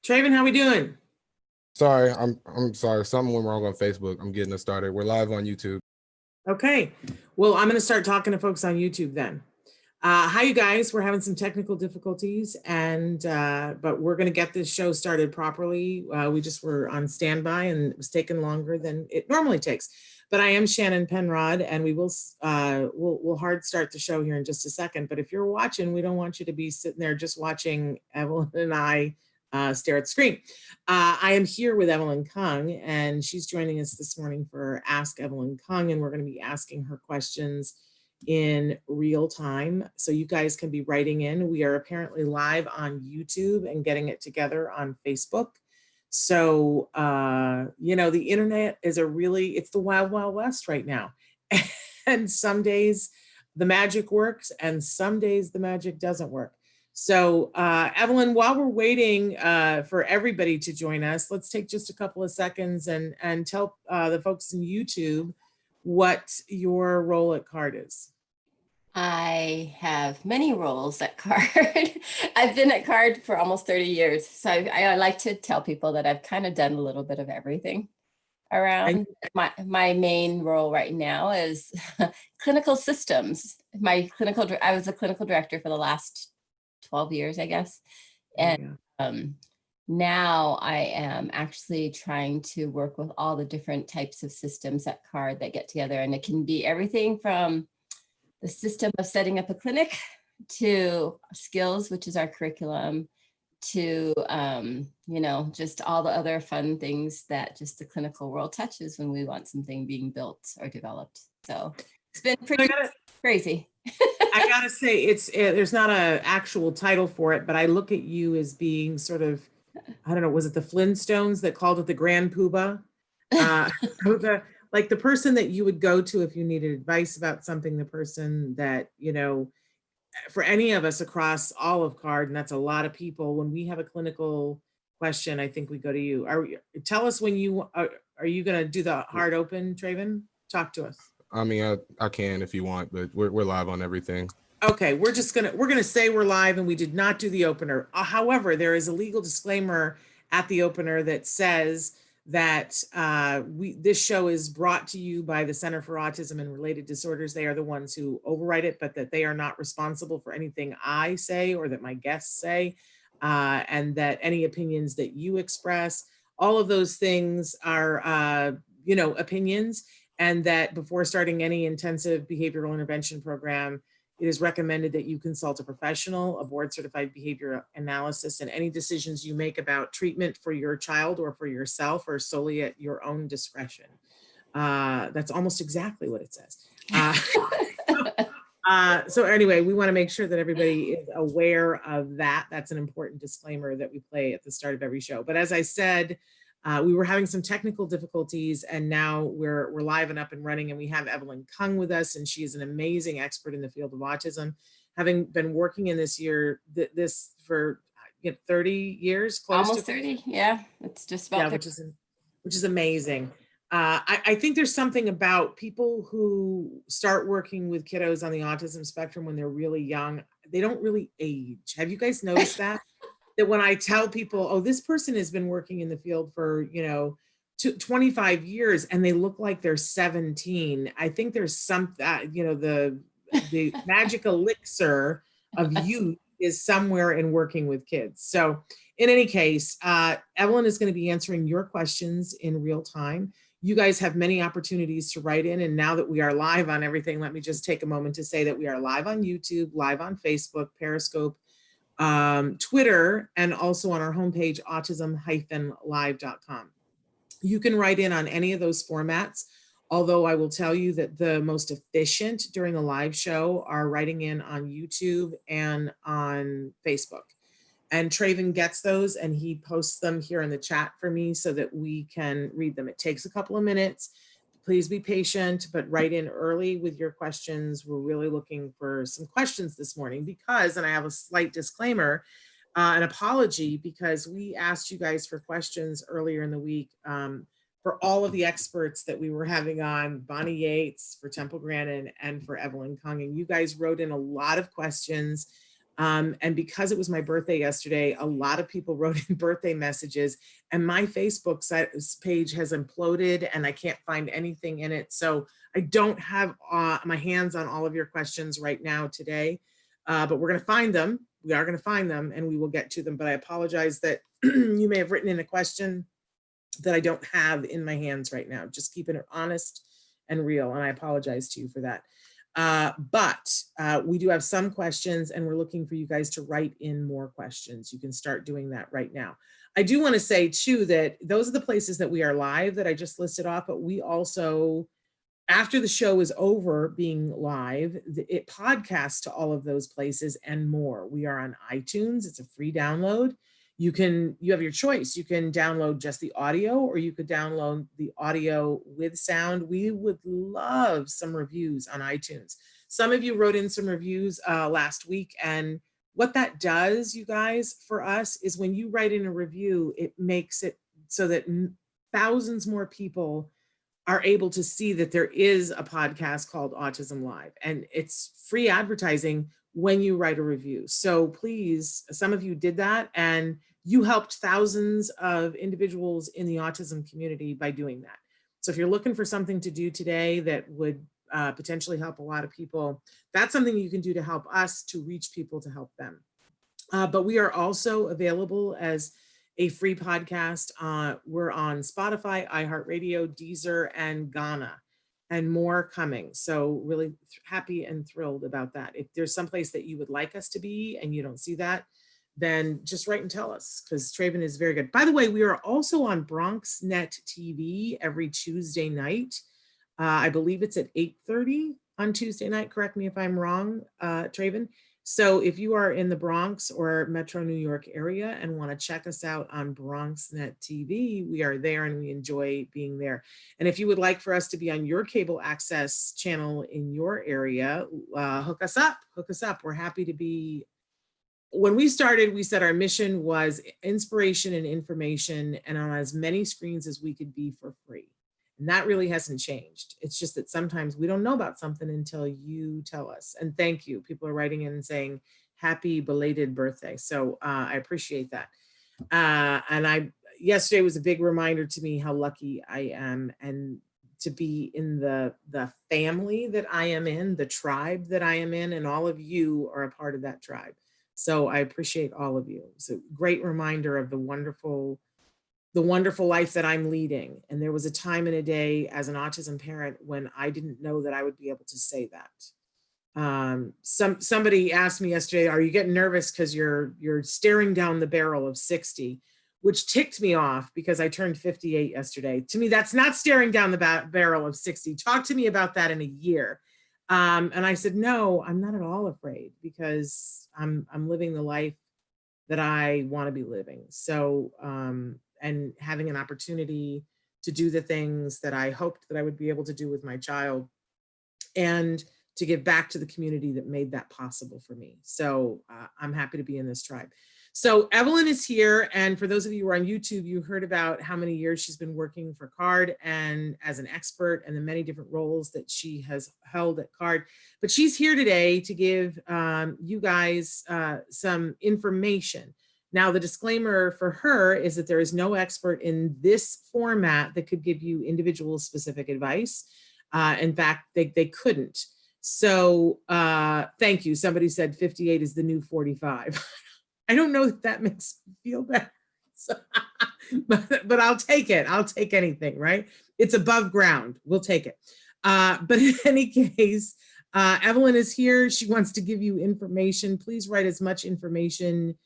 Traven, how we doing? Sorry, I'm sorry. Something went wrong on Facebook. I'm getting us started. We're live on YouTube. Okay. Well, I'm going to start talking to folks on YouTube then. Hi, you guys. We're having some technical difficulties, and but we're going to get this show started properly. We just were on standby, and it was taking longer than it normally takes. But I am Shannon Penrod, and we'll hard start the show here in just a second. But if you're watching, we don't want you to be sitting there just watching Evelyn and I stare at the screen. I am here with Evelyn Kung, and she's joining us this morning for Ask Evelyn Kung, and we're going to be asking her questions in real time. So you guys can be writing in. We are apparently live on YouTube and getting it together on Facebook. So, the internet is it's the wild, wild west right now. And some days the magic works and some days the magic doesn't work. So, Evelyn, while we're waiting for everybody to join us, let's take just a couple of seconds and tell the folks in YouTube what your role at CARD is. I have many roles at CARD. I've been at CARD for almost 30 years. So I like to tell people that I've kind of done a little bit of everything around. My main role right now is clinical systems. I was a clinical director for the last 12 years, I guess. And now I am actually trying to work with all the different types of systems at CARD that get together. And it can be everything from the system of setting up a clinic to skills, which is our curriculum, to, just all the other fun things that just the clinical world touches when we want something being built or developed. So it's been pretty crazy. I gotta say, there's not an actual title for it, but I look at you as being sort of, I don't know, was it the Flintstones that called it the Grand Poobah? Like the person that you would go to if you needed advice about something, the person that, for any of us across all of CARD, and that's a lot of people, when we have a clinical question, I think we go to you. Tell us when are you going to do the hard open, Traven? Talk to us. I mean, I can if you want, but we're live on everything. Okay, we're gonna say we're live, and we did not do the opener. However, there is a legal disclaimer at the opener that says that this show is brought to you by the Center for Autism and Related Disorders. They are the ones who overwrite it, but that they are not responsible for anything I say or that my guests say, and that any opinions that you express, all of those things are, opinions, and that before starting any intensive behavioral intervention program, it is recommended that you consult a professional, a board-certified behavior analyst, and any decisions you make about treatment for your child or for yourself are solely at your own discretion. That's almost exactly what it says. So anyway, we want to make sure that everybody is aware of that. That's an important disclaimer that we play at the start of every show. But as I said, we were having some technical difficulties, and now we're live and up and running, and we have Evelyn Kung with us, and she is an amazing expert in the field of autism, having been working in this for 30 years, almost 30. Yeah, it's just about which is amazing. I think there's something about people who start working with kiddos on the autism spectrum when they're really young. They don't really age. Have you guys noticed that? That when I tell people, oh, this person has been working in the field for, 25 years and they look like they're 17, I think there's some, the magic elixir of youth is somewhere in working with kids. So in any case, Evelyn is going to be answering your questions in real time. You guys have many opportunities to write in. And now that we are live on everything, let me just take a moment to say that we are live on YouTube, live on Facebook, Periscope, Twitter, and also on our homepage, autism-live.com. You can write in on any of those formats, although I will tell you that the most efficient during the live show are writing in on YouTube and on Facebook. And Traven gets those and he posts them here in the chat for me so that we can read them. It takes a couple of minutes. Please be patient, but write in early with your questions. We're really looking for some questions this morning because, and I have a slight disclaimer, an apology, because we asked you guys for questions earlier in the week for all of the experts that we were having on, Bonnie Yates, for Temple Grandin, and for Evelyn Kung. And you guys wrote in a lot of questions. And because it was my birthday yesterday, a lot of people wrote in birthday messages, and my Facebook page has imploded and I can't find anything in it. So I don't have my hands on all of your questions right now today, but we're going to find them. We are going to find them and we will get to them. But I apologize that you may have written in a question that I don't have in my hands right now. Just keeping it honest and real. And I apologize to you for that. But we do have some questions and we're looking for you guys to write in more questions. You can start doing that right now. I do want to say too, that those are the places that we are live that I just listed off, but we also, after the show is over being live, it podcasts to all of those places and more. We are on iTunes. It's a free download. You have your choice. You can download just the audio or you could download the audio with sound. We would love some reviews on iTunes. Some of you wrote in some reviews last week, and what that does, you guys, for us is when you write in a review, it makes it so that thousands more people are able to see that there is a podcast called Autism Live, and it's free advertising when you write a review. So please, some of you did that and you helped thousands of individuals in the autism community by doing that. So if you're looking for something to do today that would potentially help a lot of people, that's something you can do to help us to reach people to help them. But we are also available as a free podcast. We're on Spotify, iHeartRadio, Deezer, and Ghana, and more coming. So really happy and thrilled about that. If there's someplace that you would like us to be and you don't see that, then just write and tell us, because Traven is very good. By the way, we are also on BronxNet TV every Tuesday night. I believe it's at 8:30 on Tuesday night. Correct me if I'm wrong, Traven. So if you are in the Bronx or Metro New York area and want to check us out on BronxNet TV, we are there and we enjoy being there. And if you would like for us to be on your cable access channel in your area, hook us up. We're happy to be. When we started, we said our mission was inspiration and information, and on as many screens as we could be for free. And that really hasn't changed. It's just that sometimes we don't know about something until you tell us. And thank you. People are writing in and saying happy belated birthday. So I appreciate that. And yesterday was a big reminder to me how lucky I am and to be in the family that I am in, the tribe that I am in, and all of you are a part of that tribe. So I appreciate all of you. It's a great reminder of the wonderful life that I'm leading. And there was a time in a day as an autism parent when I didn't know that I would be able to say that. Somebody asked me yesterday, are you getting nervous because you're staring down the barrel of 60, which ticked me off because I turned 58 yesterday. To me, that's not staring down the barrel of 60. Talk to me about that in a year. And I said, no, I'm not at all afraid because I'm living the life that I want to be living. So, and having an opportunity to do the things that I hoped that I would be able to do with my child and to give back to the community that made that possible for me. So I'm happy to be in this tribe. So Evelyn is here. And for those of you who are on YouTube, you heard about how many years she's been working for CARD and as an expert and the many different roles that she has held at CARD. But she's here today to give you guys some information. Now, the disclaimer for her is that there is no expert in this format that could give you individual specific advice. In fact, they couldn't. So thank you. Somebody said 58 is the new 45. I don't know if that makes me feel better. So, but I'll take it. I'll take anything, right? It's above ground. We'll take it. But in any case, Evelyn is here. She wants to give you information. Please write as much information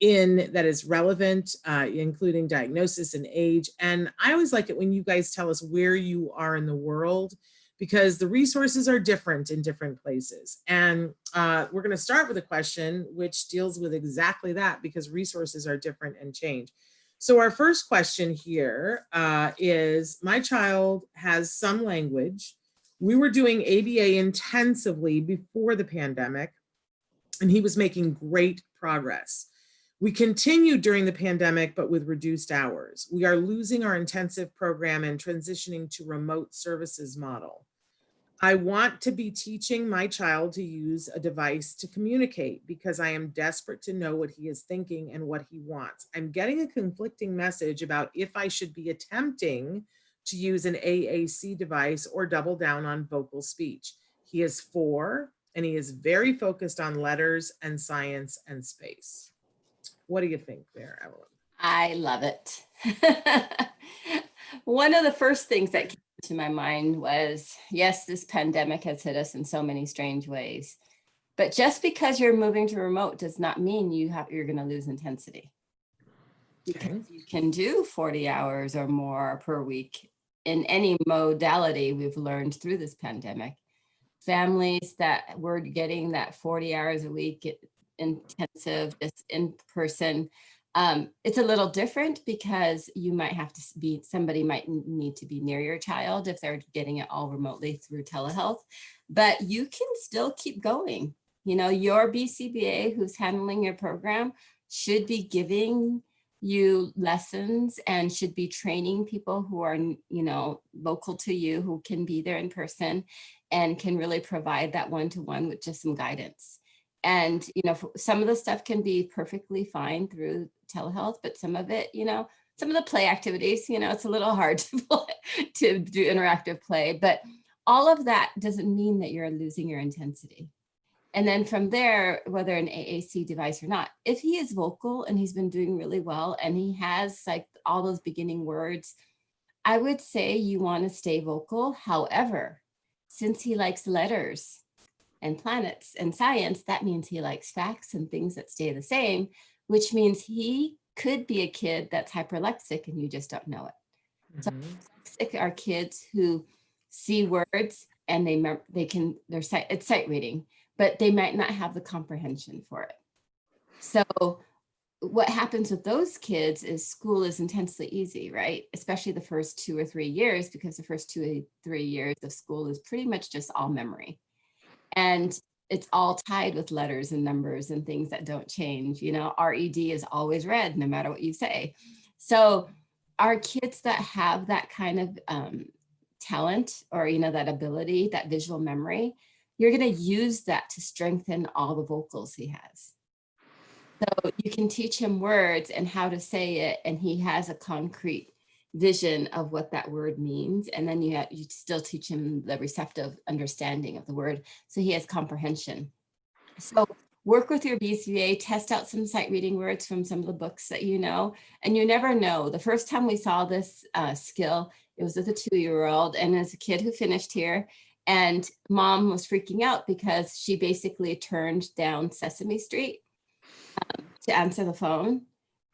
in that is relevant, including diagnosis and age. And I always like it when you guys tell us where you are in the world, because the resources are different in different places. And we're going to start with a question which deals with exactly that, because resources are different and change. So our first question here is, my child has some language. We were doing ABA intensively before the pandemic, and he was making great progress. We continued during the pandemic, but with reduced hours. We are losing our intensive program and transitioning to remote services model. I want to be teaching my child to use a device to communicate because I am desperate to know what he is thinking and what he wants. I'm getting a conflicting message about if I should be attempting to use an AAC device or double down on vocal speech. He is 4 and he is very focused on letters and science and space. What do you think there, Evelyn? I love it. One of the first things that came to my mind was, yes, this pandemic has hit us in so many strange ways, but just because you're moving to remote does not mean you're going to lose intensity. Because you can do 40 hours or more per week in any modality we've learned through this pandemic. Families that were getting that 40 hours a week intensive, just in person, it's a little different because you might have to be, somebody might need to be near your child if they're getting it all remotely through telehealth, but you can still keep going. You know, your BCBA who's handling your program should be giving you lessons and should be training people who are, you know, local to you, who can be there in person and can really provide that one-to-one with just some guidance. And, you know, some of the stuff can be perfectly fine through telehealth, but some of it, you know, some of the play activities, you know, it's a little hard to do interactive play, but all of that doesn't mean that you're losing your intensity. And then from there, whether an AAC device or not, if he is vocal and he's been doing really well and he has like all those beginning words, I would say you want to stay vocal. However, since he likes letters and planets and science, that means he likes facts and things that stay the same, which means he could be a kid that's hyperlexic and you just don't know it. So dyslexic are kids who see words and it's sight reading, but they might not have the comprehension for it. So what happens with those kids is school is intensely easy, right? Especially the first 2 or 3 years, because the first 2 or 3 years of school is pretty much just all memory. And it's all tied with letters and numbers and things that don't change. You know, RED is always red, no matter what you say. So our kids that have that kind of talent, or, you know, that ability, that visual memory, you're going to use that to strengthen all the vocals he has. So you can teach him words and how to say it, and he has a concrete vision of what that word means. And then you still teach him the receptive understanding of the word, so he has comprehension. So work with your BCBA, test out some sight reading words from some of the books that you know, and you never know. The first time we saw this skill, it was with a 2-year-old, and as a kid who finished here, and mom was freaking out because she basically turned down Sesame Street to answer the phone.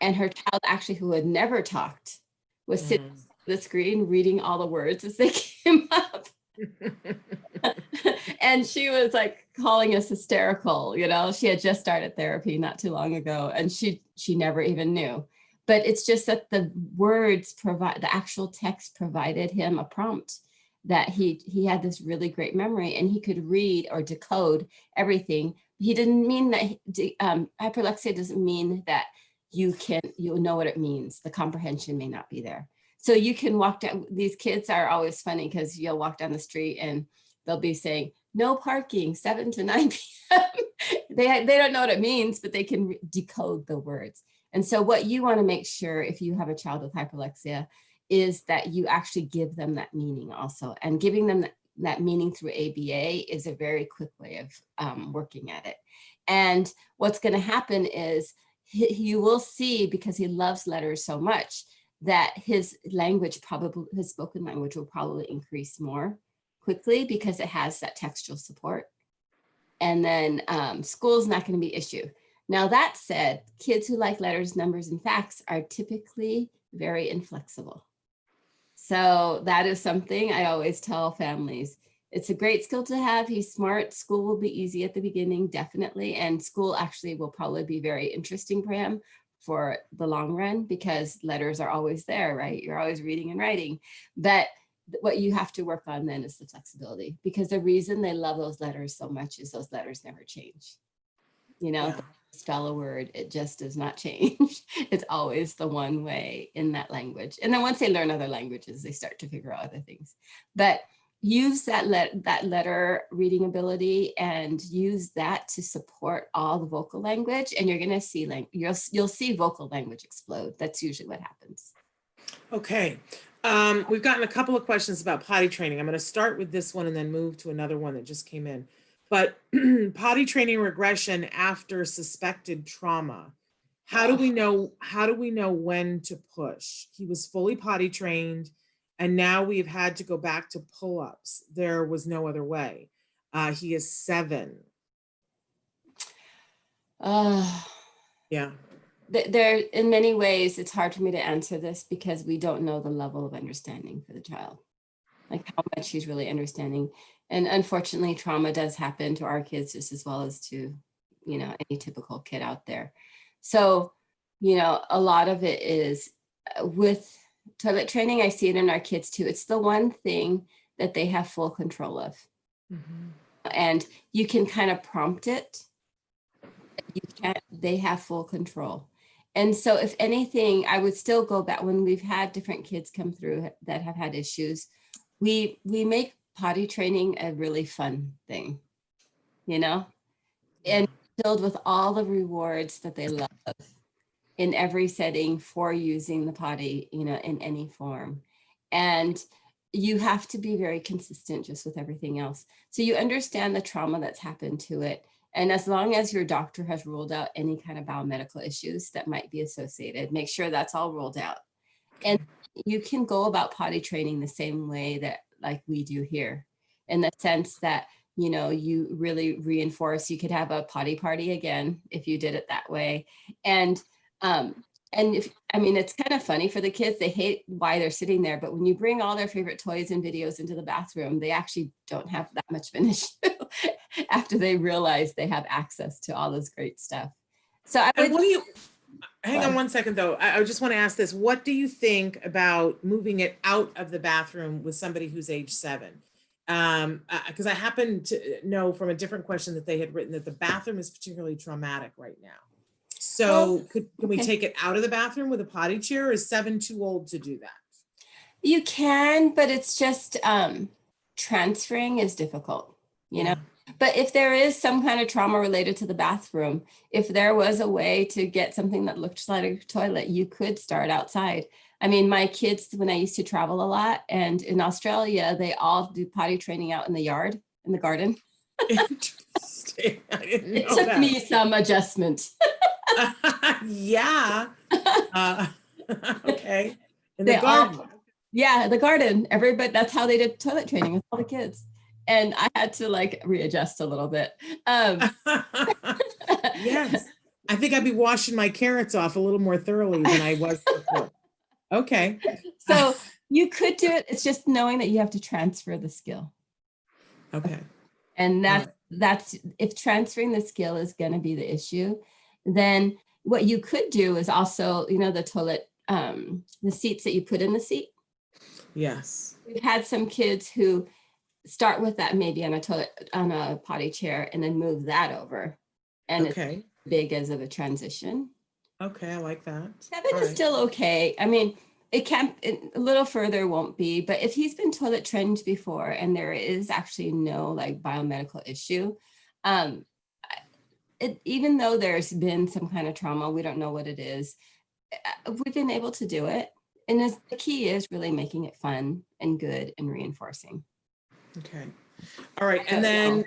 And her child, actually, who had never talked, was sitting on the screen reading all the words as they came up. And she was like calling us hysterical. You know, she had just started therapy not too long ago, and she never even knew. But it's just that the words the actual text provided him a prompt, that he had this really great memory and he could read or decode everything. He didn't mean that hyperlexia doesn't mean that you know what it means. The comprehension may not be there. So you can walk down, these kids are always funny because you'll walk down the street and they'll be saying, no parking, 7 to 9 p.m. They don't know what it means, but they can decode the words. And so what you want to make sure, if you have a child with hyperlexia, is that you actually give them that meaning also. And giving them that meaning through ABA is a very quick way of working at it. And what's going to happen is you will see, because he loves letters so much, that his language, probably his spoken language, will probably increase more quickly because it has that textual support. And then school is not going to be an issue. Now, that said, kids who like letters, numbers, and facts are typically very inflexible. So that is something I always tell families. It's a great skill to have. He's smart. School will be easy at the beginning, definitely. And school actually will probably be very interesting for him for the long run, because letters are always there, right? You're always reading and writing. But what you have to work on then is the flexibility, because the reason they love those letters so much is those letters never change. You know, yeah. Spell a word, it just does not change. It's always the one way in that language. And then once they learn other languages, they start to figure out other things. But use that letter reading ability and use that to support all the vocal language, and you're going to see you'll see vocal language explode. That's usually what happens. Okay. We've gotten a couple of questions about potty training. I'm going to start with this one and then move to another one that just came in. But potty training regression after suspected trauma. How do we know when to push? He was fully potty trained, and now we've had to go back to pull-ups. There was no other way. He is 7. Yeah. There, in many ways, it's hard for me to answer this because we don't know the level of understanding for the child, like how much he's really understanding. And unfortunately, trauma does happen to our kids just as well as to, you know, any typical kid out there. So, you know, a lot of it is with toilet training. I see it in our kids too. It's the one thing that they have full control of. And you can kind of prompt it. You can't, they have full control. And so if anything, I would still go back when we've had different kids come through that have had issues. We make potty training a really fun thing, you know, and filled with all the rewards that they love in every setting for using the potty, you know, in any form. And you have to be very consistent just with everything else. So you understand the trauma that's happened to it. And as long as your doctor has ruled out any kind of biomedical issues that might be associated, make sure that's all ruled out. And you can go about potty training the same way that like we do here, in the sense that, you know, you really reinforce, you could have a potty party again, if you did it that way. And if, I mean, it's kind of funny for the kids, they hate why they're sitting there, but when you bring all their favorite toys and videos into the bathroom, they actually don't have that much of an issue after they realize they have access to all this great stuff. So I would— what do you, hang on one second though. I just want to ask this. What do you think about moving it out of the bathroom with somebody who's age 7? Because I happen to know from a different question that they had written that the bathroom is particularly traumatic right now. So can we take it out of the bathroom with a potty chair, or is 7 too old to do that? You can, but it's just transferring is difficult, you know. But if there is some kind of trauma related to the bathroom, if there was a way to get something that looked like a toilet, you could start outside. I mean, my kids, when I used to travel a lot, and in Australia, they all do potty training out in the yard, in the garden. Interesting. I didn't know it took that. me some adjustment. Yeah. Okay. In the garden. Yeah, the garden. Everybody, that's how they did toilet training with all the kids. And I had to like readjust a little bit. Yes. I think I'd be washing my carrots off a little more thoroughly than I was before. Okay. So you could do it. It's just knowing that you have to transfer the skill. Okay. And that's if transferring the skill is going to be the issue, then what you could do is also, you know, the toilet, the seats that you put in the seat. Yes. We've had some kids who start with that maybe on a toilet, on a potty chair, and then move that over. And it's big as of a transition. Okay, I like that. 7 is still okay. I mean, it can't, a little further won't be, but if he's been toilet trained before and there is actually no like biomedical issue, even though there's been some kind of trauma, we don't know what it is, we've been able to do it. And the key is really making it fun and good and reinforcing. Okay. All right. And then,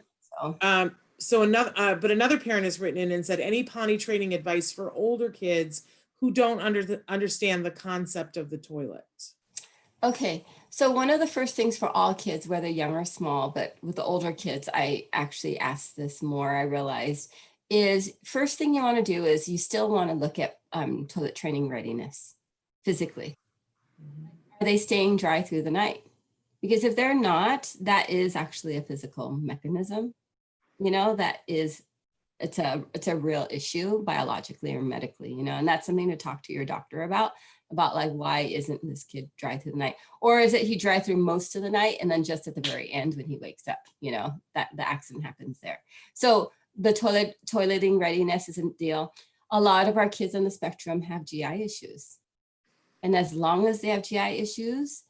so another parent has written in and said, any potty training advice for older kids who don't understand the concept of the toilet? Okay. So one of the first things for all kids, whether young or small, but with the older kids, I actually asked this more, I realized, is first thing you want to do is you still want to look at toilet training readiness physically. Are they staying dry through the night? Because if they're not, that is actually a physical mechanism, you know, that is, it's a real issue biologically or medically, you know, and that's something to talk to your doctor about like, why isn't this kid dry through the night? Or is it he dry through most of the night and then just at the very end when he wakes up, you know, that the accident happens there. So the toileting readiness is a deal. A lot of our kids on the spectrum have GI issues. And as long as they have GI issues,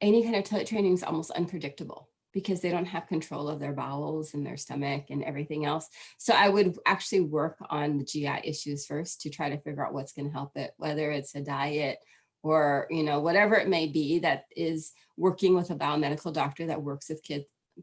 any kind of toilet training is almost unpredictable because they don't have control of their bowels and their stomach and everything else. So I would actually work on the GI issues first to try to figure out what's going to help it, whether it's a diet or, you know, whatever it may be that is working with a biomedical doctor that works with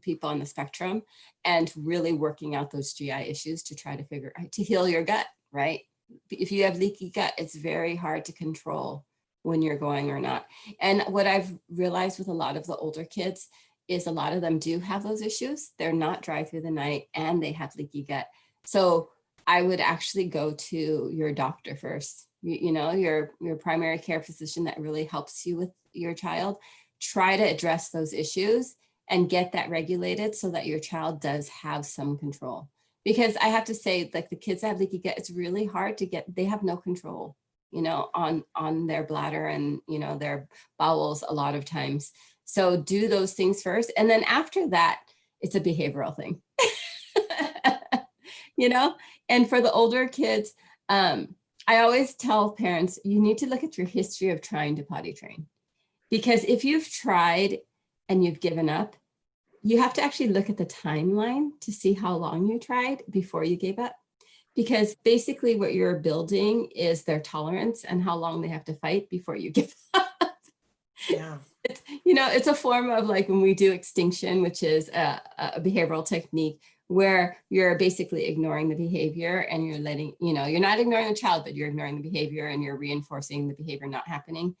people on the spectrum, and really working out those GI issues to try to heal your gut, right? If you have leaky gut, it's very hard to control when you're going or not. And what I've realized with a lot of the older kids is a lot of them do have those issues. They're not dry through the night and they have leaky gut. So I would actually go to your doctor first, you know, your primary care physician that really helps you with your child. Try to address those issues and get that regulated so that your child does have some control. Because I have to say, like the kids that have leaky gut, it's really hard to get, they have no control, you know, on their bladder and, you know, their bowels a lot of times. So do those things first. And then after that, it's a behavioral thing, you know? And for the older kids, I always tell parents, you need to look at your history of trying to potty train. Because if you've tried and you've given up, you have to actually look at the timeline to see how long you tried before you gave up. Because basically what you're building is their tolerance and how long they have to fight before you give up. Yeah. It's, you know, it's a form of like when we do extinction, which is a behavioral technique where you're basically ignoring the behavior and you're letting, you know, you're not ignoring the child, but you're ignoring the behavior and you're reinforcing the behavior not happening.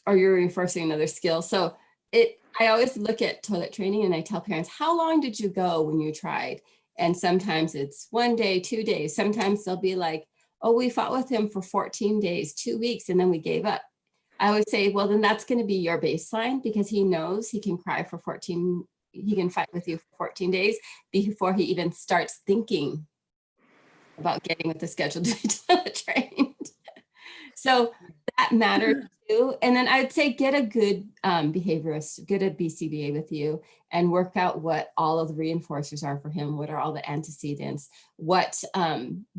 Or you're reinforcing another skill. So I always look at toilet training and I tell parents, how long did you go when you tried? And sometimes it's 1 day, 2 days. Sometimes they'll be like, oh, we fought with him for 14 days, 2 weeks, and then we gave up. I would say, well, then that's going to be your baseline because he knows he can cry for 14, he can fight with you for 14 days before he even starts thinking about getting with the schedule to be toilet trained. So that matters too. And then I'd say get a good behaviorist, get a BCBA with you and work out what all of the reinforcers are for him. What are all the antecedents? What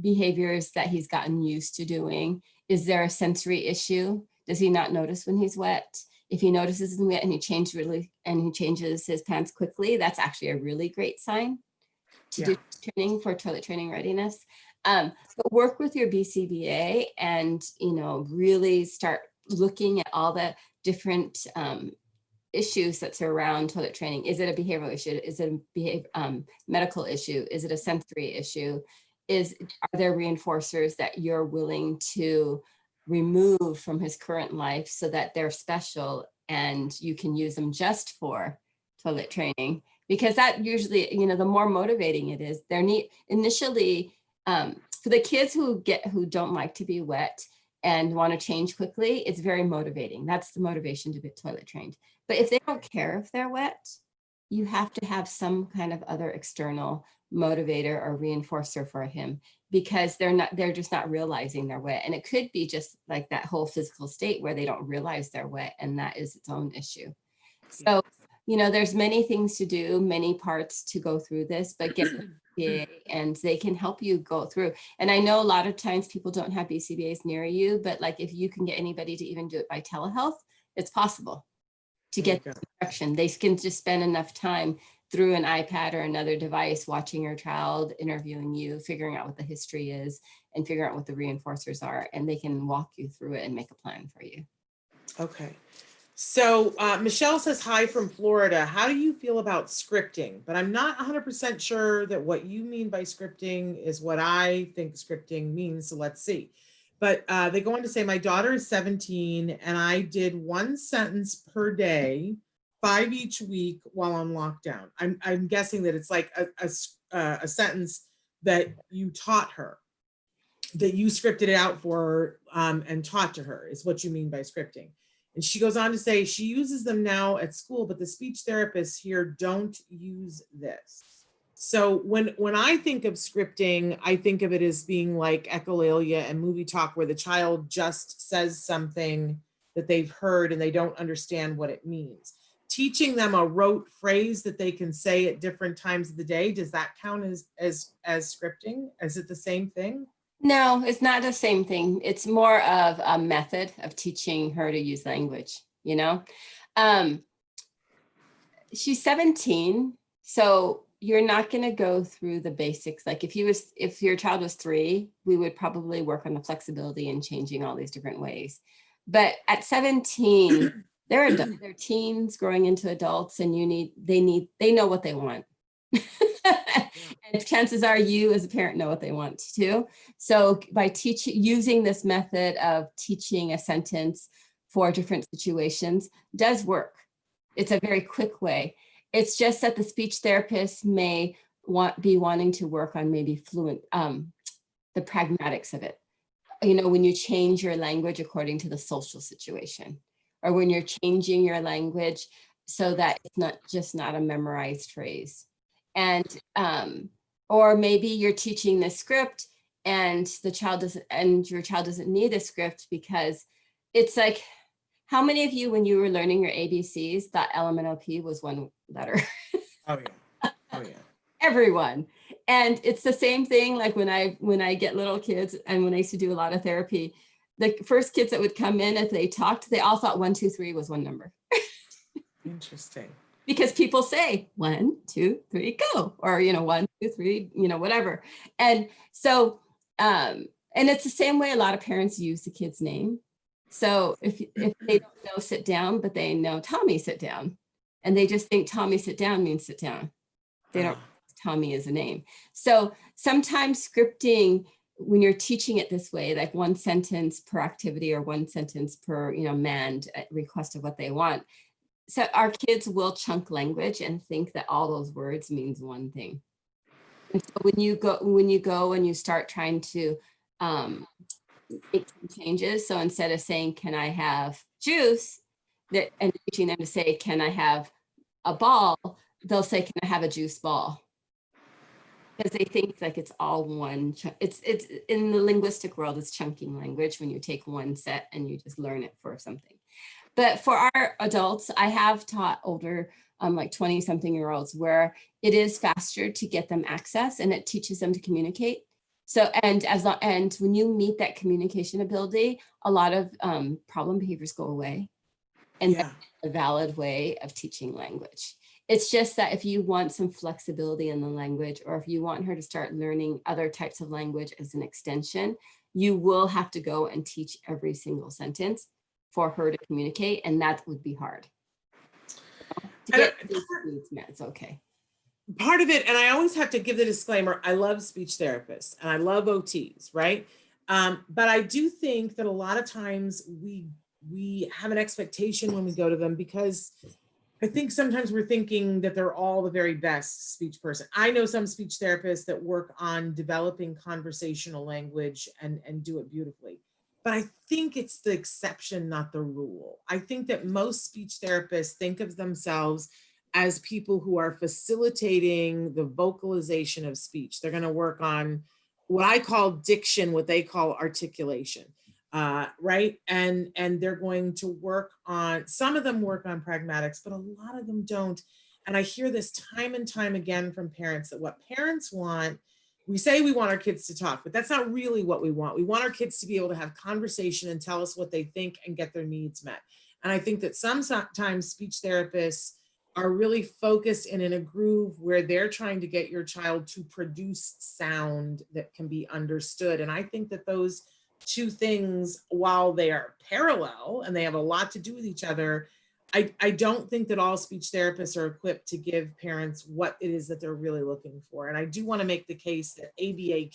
behaviors that he's gotten used to doing? Is there a sensory issue? Does he not notice when he's wet? If he notices he's wet and he changes his pants quickly, that's actually a really great sign to do training for toilet training readiness. But work with your BCBA and, you know, really start looking at all the different issues that surround toilet training. Is it a behavioral issue? Is it a medical issue? Is it a sensory issue? Are there reinforcers that you're willing to remove from his current life so that they're special and you can use them just for toilet training? Because that usually, you know, the more motivating it is, initially, for the kids who don't like to be wet and want to change quickly, it's very motivating. That's the motivation to get toilet trained. But if they don't care if they're wet, you have to have some kind of other external motivator or reinforcer for him because they're just not realizing they're wet. And it could be just like that whole physical state where they don't realize they're wet, and that is its own issue. So, you know, there's many things to do, many parts to go through this, but get BCBA and they can help you go through. And I know a lot of times people don't have BCBAs near you, but like if you can get anybody to even do it by telehealth, it's possible to get the direction. They can just spend enough time through an iPad or another device watching your child, interviewing you, figuring out what the history is and figuring out what the reinforcers are, and they can walk you through it and make a plan for you. Okay. So Michelle says hi from Florida. How do you feel about scripting? But I'm not 100% sure that what you mean by scripting is what I think scripting means. So let's see. But they go on to say, my daughter is 17 and I did 1 sentence per day, 5 each week while on lockdown. I'm guessing that it's like a sentence that you taught her, that you scripted it out for her and taught to her is what you mean by scripting. And she goes on to say she uses them now at school, but the speech therapists here don't use this. So when I think of scripting, I think of it as being like echolalia and movie talk, where the child just says something that they've heard and they don't understand what it means. Teaching them a rote phrase that they can say at different times of the day, does that count as scripting? Is it the same thing? No, it's not the same thing. It's more of a method of teaching her to use language. you know? She's 17, so you're not going to go through the basics. Like if your child was 3, we would probably work on the flexibility and changing all these different ways. But at 17, they're teens growing into adults, and they know what they want. And chances are you as a parent know what they want too. So by using this method of teaching a sentence for different situations does work. It's a very quick way. It's just that the speech therapist may be wanting to work on maybe the pragmatics of it. You know, when you change your language according to the social situation, or when you're changing your language so that it's not a memorized phrase. And, or maybe you're teaching the script and your child doesn't need a script, because it's like, how many of you, when you were learning your ABCs, thought LMNOP was one letter? Oh yeah. Oh yeah. Everyone. And it's the same thing. Like when I get little kids, and when I used to do a lot of therapy, the first kids that would come in, if they talked, they all thought 1, 2, 3 was one number. Interesting. Because people say 1, 2, 3, go, or 1, 2, 3, whatever. And so, and it's the same way a lot of parents use the kid's name. So if they don't know sit down, but they know Tommy sit down, and they just think Tommy sit down means sit down. They don't Tommy is a name. So sometimes scripting, when you're teaching it this way, like 1 sentence per activity or 1 sentence per, manned request of what they want. So our kids will chunk language and think that all those words means one thing. And so when you go and you start trying to make some changes. So instead of saying, can I have juice, and teaching them to say, can I have a ball, they'll say, can I have a juice ball? Because they think like it's all one. It's in the linguistic world, it's chunking language when you take one set and you just learn it for something. But for our adults, I have taught older, like 20-something-year-olds, where it is faster to get them access, and it teaches them to communicate. So, and when you meet that communication ability, a lot of problem behaviors go away. And that's a valid way of teaching language. It's just that if you want some flexibility in the language, or if you want her to start learning other types of language as an extension, you will have to go and teach every single sentence for her to communicate, and that would be hard. To get these needs met, it's okay. Part of it, and I always have to give the disclaimer, I love speech therapists and I love OTs, right? But I do think that a lot of times we have an expectation when we go to them, because I think sometimes we're thinking that they're all the very best speech person. I know some speech therapists that work on developing conversational language and do it beautifully. But I think it's the exception, not the rule. I think that most speech therapists think of themselves as people who are facilitating the vocalization of speech. They're going to work on what I call diction, what they call articulation, right? And they're going to work on, some of them work on pragmatics, but a lot of them don't. And I hear this time and time again from parents, that what parents want, we say we want our kids to talk, but that's not really what we want. We want our kids to be able to have conversation and tell us what they think and get their needs met. And I think that sometimes speech therapists are really focused and in a groove where they're trying to get your child to produce sound that can be understood. And I think that those two things, while they are parallel and they have a lot to do with each other, I don't think that all speech therapists are equipped to give parents what it is that they're really looking for. And I do want to make the case that ABA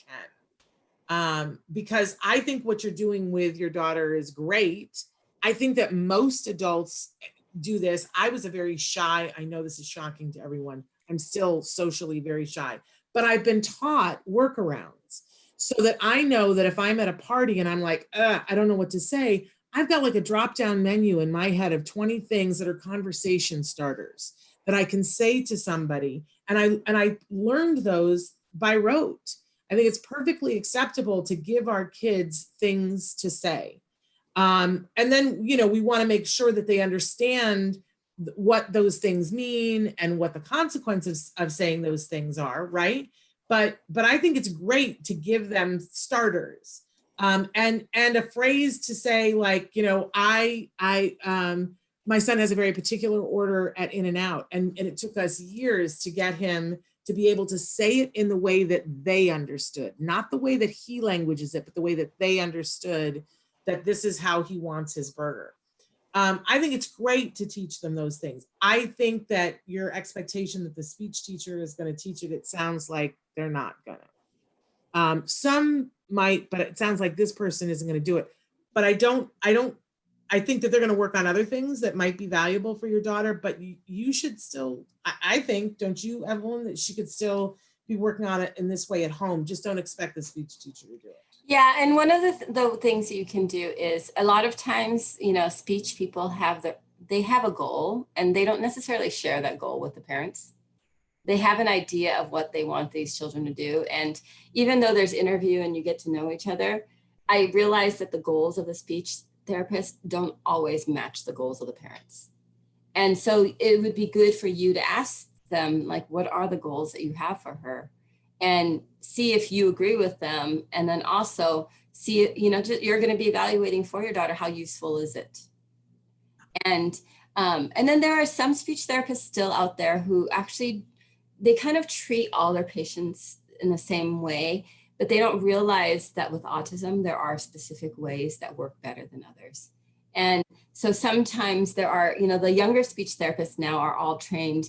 can, because I think what you're doing with your daughter is great. I think that most adults do this. I was a very shy, I know this is shocking to everyone, I'm still socially very shy, but I've been taught workarounds so that I know that if I'm at a party and I'm like, I don't know what to say, I've got like a drop-down menu in my head of 20 things that are conversation starters that I can say to somebody. And I learned those by rote. I think it's perfectly acceptable to give our kids things to say. And then, we want to make sure that they understand what those things mean and what the consequences of saying those things are, right? But I think it's great to give them starters. And a phrase to say, like, my son has a very particular order at in and out, and it took us years to get him to be able to say it in the way that they understood, not the way that he languages it, but the way that they understood that this is how he wants his burger. I think it's great to teach them those things. I think that your expectation that the speech teacher is going to teach it, it sounds like they're not gonna. Some might, but it sounds like this person isn't going to do it. But I think that they're going to work on other things that might be valuable for your daughter, but you should still, I think, don't you, Evelyn, that she could still be working on it in this way at home. Just don't expect the speech teacher to do it. Yeah, and one of the things you can do is a lot of times, you know, speech people they have a goal and they don't necessarily share that goal with the parents. They have an idea of what they want these children to do. And even though there's interview and you get to know each other, I realize that the goals of the speech therapist don't always match the goals of the parents. And so it would be good for you to ask them, like, what are the goals that you have for her? And see if you agree with them. And then also see, you know, you're going to be evaluating for your daughter, how useful is it? And then there are some speech therapists still out there who actually, they kind of treat all their patients in the same way, but they don't realize that with autism, there are specific ways that work better than others. And so sometimes there are, you know, the younger speech therapists now are all trained,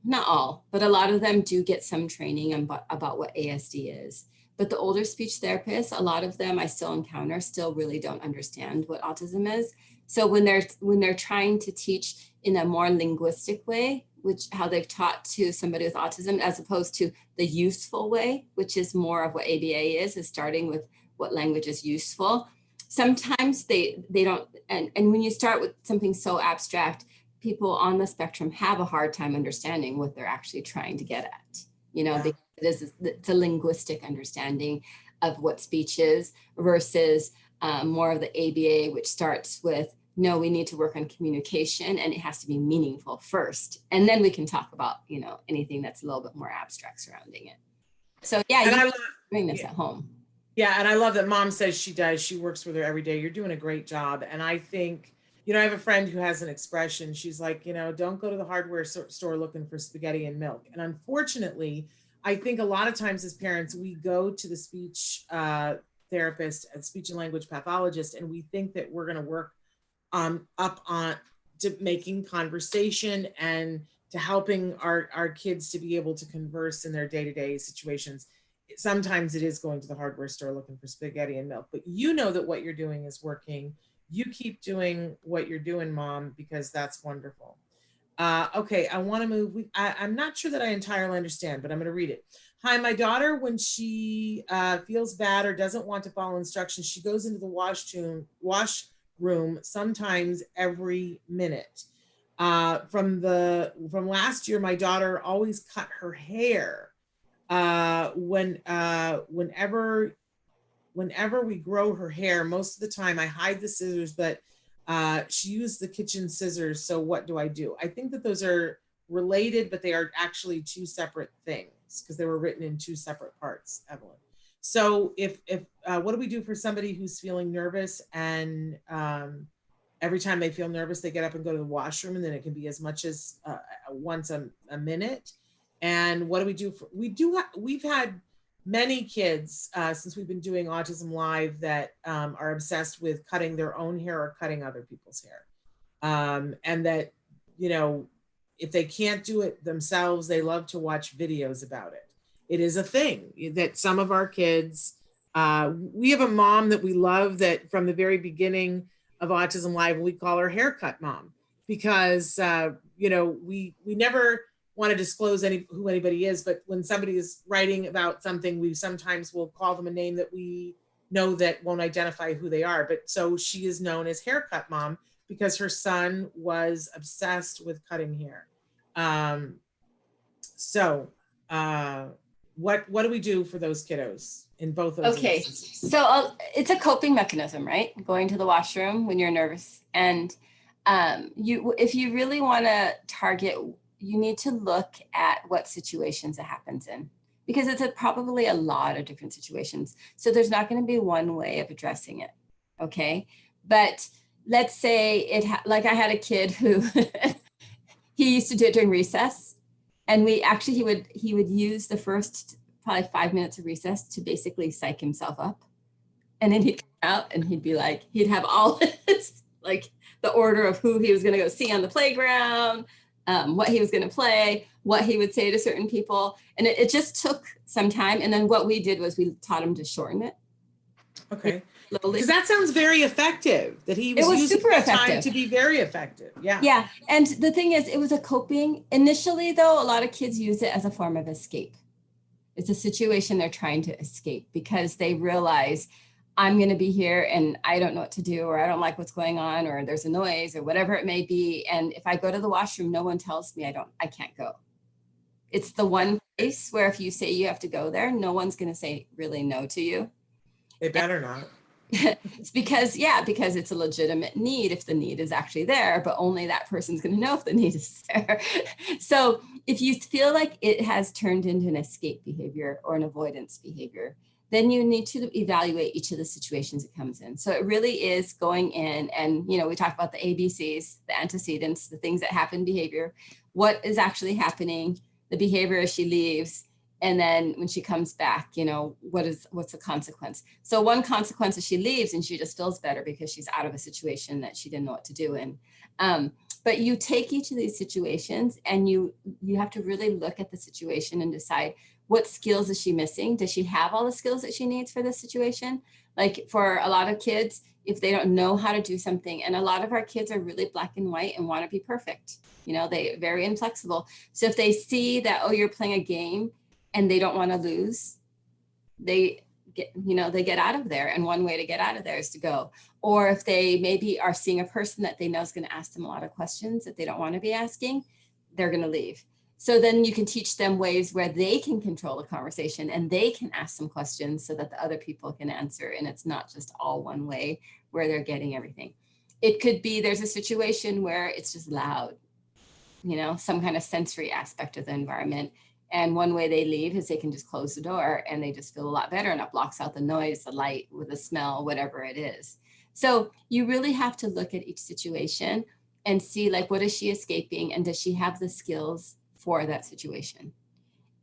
not all, but a lot of them do get some training about what ASD is. But the older speech therapists, a lot of them I still encounter still really don't understand what autism is. So when they're trying to teach in a more linguistic way, which how they've taught to somebody with autism, as opposed to the useful way, which is more of what ABA is starting with what language is useful. Sometimes they don't, and when you start with something so abstract, people on the spectrum have a hard time understanding what they're actually trying to get at, you know, because it's a linguistic understanding of what speech is versus more of the ABA, which starts with, no, we need to work on communication and it has to be meaningful first. And then we can talk about, you know, anything that's a little bit more abstract surrounding it. So yeah, you're doing this at home. Yeah, and I love that mom says she does. She works with her every day. You're doing a great job. And I think, you know, I have a friend who has an expression. She's like, you know, don't go to the hardware store looking for spaghetti and milk. And unfortunately, I think a lot of times as parents, we go to the speech therapist and speech and language pathologist, and we think that we're going to work up on to making conversation and to helping our kids to be able to converse in their day-to-day situations. Sometimes it is going to the hardware store looking for spaghetti and milk, but you know that what you're doing is working. You keep doing what you're doing, Mom, because that's wonderful. Okay, I want to move. I'm not sure that I entirely understand, but I'm going to read it. Hi, my daughter, when she feels bad or doesn't want to follow instructions, she goes into the washroom sometimes every minute. From last year, my daughter always cut her hair. Whenever we grow her hair, most of the time I hide the scissors, but she used the kitchen scissors. So what do I do? I think that those are related, but they are actually two separate things because they were written in two separate parts, Evelyn. So if what do we do for somebody who's feeling nervous and every time they feel nervous, they get up and go to the washroom, and then it can be as much as once a minute. And what do we do? We've had many kids since we've been doing Autism Live that are obsessed with cutting their own hair or cutting other people's hair. And that, you know, if they can't do it themselves, they love to watch videos about it. It is a thing that some of our kids, we have a mom that we love that from the very beginning of Autism Live, we call her Haircut Mom, because, you know, we never want to disclose who anybody is, but when somebody is writing about something, we sometimes will call them a name that we know that won't identify who they are. But so she is known as Haircut Mom because her son was obsessed with cutting hair. What do we do for those kiddos in both those instances? So it's a coping mechanism, right? Going to the washroom when you're nervous. And if you really want to target, you need to look at what situations it happens in, because it's probably a lot of different situations. So there's not going to be one way of addressing it. Okay. But let's say like I had a kid who he used to do it during recess, and he would use the first probably 5 minutes of recess to basically psych himself up, and then he'd come out and he'd be like, he'd have all his like the order of who he was going to go see on the playground, what he was going to play, what he would say to certain people, and it just took some time. And then what we did was we taught him to shorten it. Okay. Because that sounds very effective, that he was using super that time effective. to be very effective. Yeah. Yeah. And the thing is, it was a coping. Initially, though, a lot of kids use it as a form of escape. It's a situation they're trying to escape because they realize I'm going to be here and I don't know what to do, or I don't like what's going on, or there's a noise or whatever it may be. And if I go to the washroom, no one tells me I can't go. It's the one place where if you say you have to go there, no one's going to say really no to you. They better not. It's because it's a legitimate need if the need is actually there, but only that person's going to know if the need is there. So if you feel like it has turned into an escape behavior or an avoidance behavior, then you need to evaluate each of the situations it comes in. So it really is going in and, we talk about the ABCs, the antecedents, the things that happen in behavior, what is actually happening, the behavior as she leaves, and then when she comes back, what's the consequence? So one consequence is she leaves and she just feels better because she's out of a situation that she didn't know what to do in. But you take each of these situations and you have to really look at the situation and decide what skills is she missing? Does she have all the skills that she needs for this situation? Like for a lot of kids, if they don't know how to do something, and a lot of our kids are really black and white and want to be perfect, they're very inflexible. So if they see that, oh, you're playing a game, and they don't want to lose, they get out of there. And one way to get out of there is to go. Or if they maybe are seeing a person that they know is going to ask them a lot of questions that they don't want to be asking, they're going to leave. So then you can teach them ways where they can control the conversation and they can ask some questions so that the other people can answer. And it's not just all one way where they're getting everything. It could be there's a situation where it's just loud, some kind of sensory aspect of the environment. And one way they leave is they can just close the door and they just feel a lot better, and it blocks out the noise, the light, with the smell, whatever it is. So you really have to look at each situation and see, like, what is she escaping and does she have the skills for that situation?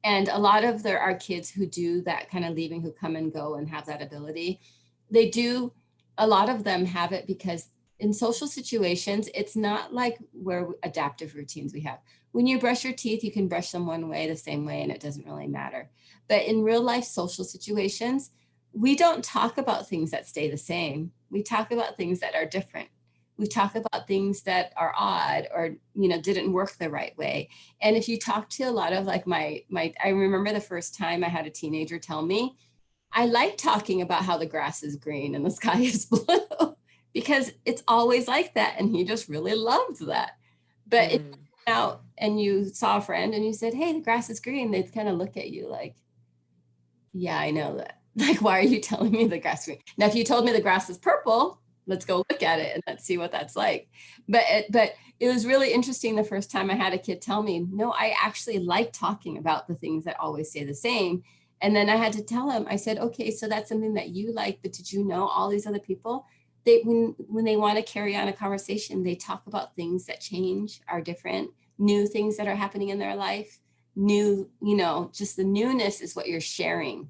And a lot of there are kids who do that kind of leaving, who come and go and have that ability. A lot of them have it because in social situations, it's not like where adaptive routines we have. When you brush your teeth, you can brush them one way, the same way, and it doesn't really matter. But in real life social situations, we don't talk about things that stay the same. We talk about things that are different. We talk about things that are odd or, didn't work the right way. And if you talk to a lot of like I remember the first time I had a teenager tell me, I like talking about how the grass is green and the sky is blue. Because it's always like that. And he just really loved that. But if you went out and you saw a friend and you said, hey, the grass is green, they'd kind of look at you like, yeah, I know that. Like, why are you telling me the grass is green? Now, if you told me the grass is purple, let's go look at it and let's see what that's like. But it was really interesting the first time I had a kid tell me, no, I actually like talking about the things that always stay the same. And then I had to tell him, I said, okay, so that's something that you like, but did you know all these other people? When they want to carry on a conversation, they talk about things that change, are different, new things that are happening in their life, just the newness is what you're sharing.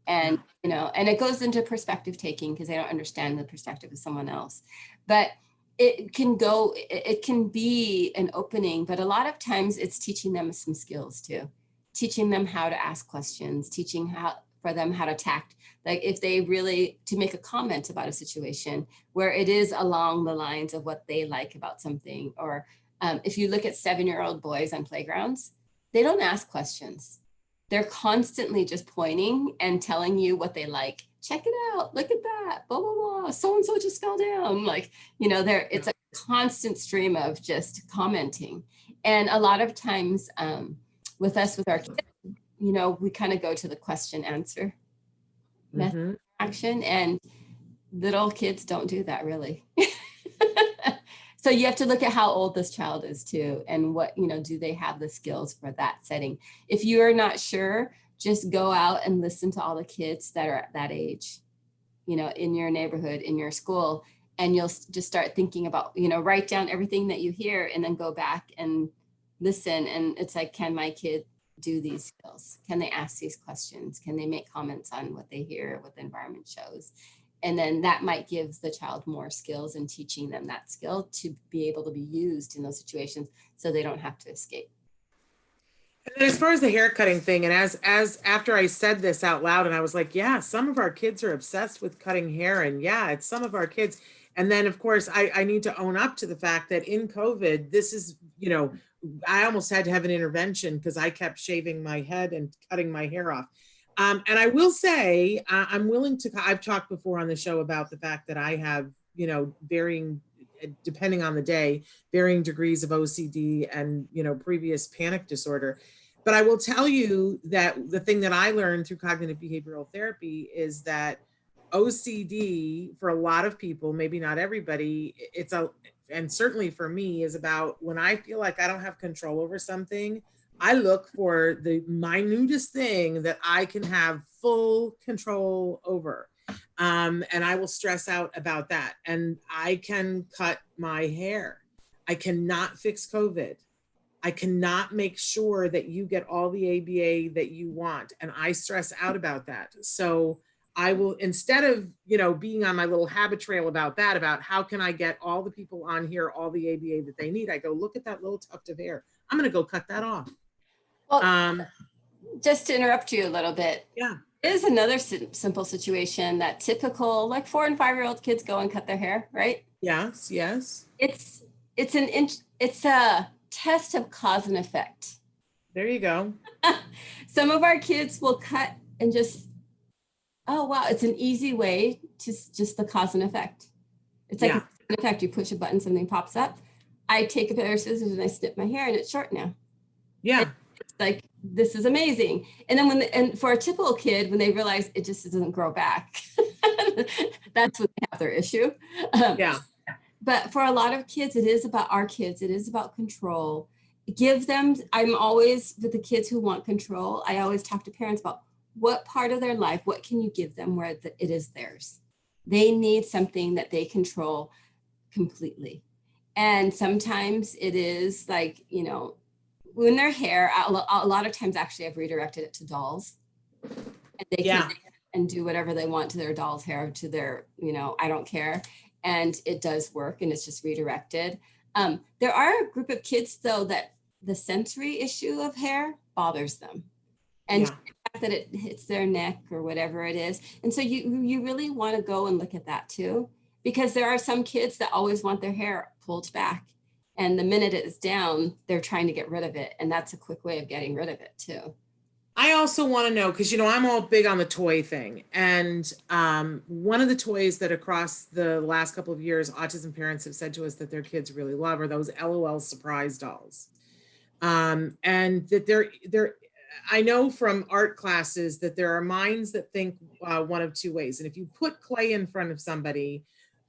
And, and it goes into perspective taking because they don't understand the perspective of someone else. But it can be an opening, but a lot of times it's teaching them some skills too, teaching them how to ask questions, teaching for them how to tact, like if they really to make a comment about a situation where it is along the lines of what they like about something. Or if you look at 7-year-old boys on playgrounds, they don't ask questions. They're constantly just pointing and telling you what they like. Check it out, look at that, blah, blah, blah. So-and-so just fell down. Like, it's a constant stream of just commenting. And a lot of times with our kids, we kind of go to the question answer method action, and little kids don't do that really. So you have to look at how old this child is too, and what, do they have the skills for that setting? If you are not sure, just go out and listen to all the kids that are at that age, in your neighborhood, in your school, and you'll just start thinking about, write down everything that you hear and then go back and listen. And it's like, can my kid do these skills? Can they ask these questions? Can they make comments on what they hear, what the environment shows? And then that might give the child more skills in teaching them that skill to be able to be used in those situations so they don't have to escape. And then as far as the hair cutting thing, and as after I said this out loud, and I was like, yeah, some of our kids are obsessed with cutting hair, and yeah, it's some of our kids. And then of course I need to own up to the fact that in COVID, this is, I almost had to have an intervention because I kept shaving my head and cutting my hair off. And I will say, I'm willing to, I've talked before on the show about the fact that I have, varying, depending on the day, varying degrees of OCD and, previous panic disorder. But I will tell you that the thing that I learned through cognitive behavioral therapy is that OCD for a lot of people, maybe not everybody, and certainly for me, is about when I feel like I don't have control over something, I look for the minutest thing that I can have full control over. And I will stress out about that. And I can cut my hair. I cannot fix COVID. I cannot make sure that you get all the ABA that you want. And I stress out about that. So I will, instead of, being on my little habit trail about that, about how can I get all the people on here, all the ABA that they need, I go, look at that little tuft of hair. I'm going to go cut that off. Well, just to interrupt you a little bit. Yeah. Is another simple situation that typical like 4 and 5-year-old kids go and cut their hair, right? Yes. Yes. It's a test of cause and effect. There you go. Some of our kids will cut and just, oh wow, it's an easy way to just the cause and effect. It's like, in fact, you push a button, something pops up. I take a pair of scissors and I snip my hair and it's short now. Yeah. And it's like, this is amazing. And then and for a typical kid, when they realize it just doesn't grow back, that's when they have their issue. Yeah. But for a lot of kids, it is about our kids. It is about control. Give them, I'm always with the kids who want control. I always talk to parents about what part of their life, what can you give them where it is theirs? They need something that they control completely. And sometimes it is like, when their hair, a lot of times actually I've redirected it to dolls. And they can and do whatever they want to their doll's hair, to their, I don't care. And it does work and it's just redirected. There are a group of kids though that the sensory issue of hair bothers them. And the fact that it hits their neck or whatever it is. And so you really want to go and look at that too, because there are some kids that always want their hair pulled back. And the minute it is down, they're trying to get rid of it. And that's a quick way of getting rid of it too. I also want to know, because, I'm all big on the toy thing. And one of the toys that across the last couple of years, autism parents have said to us that their kids really love are those LOL surprise dolls. And that I know from art classes that there are minds that think one of two ways. And if you put clay in front of somebody,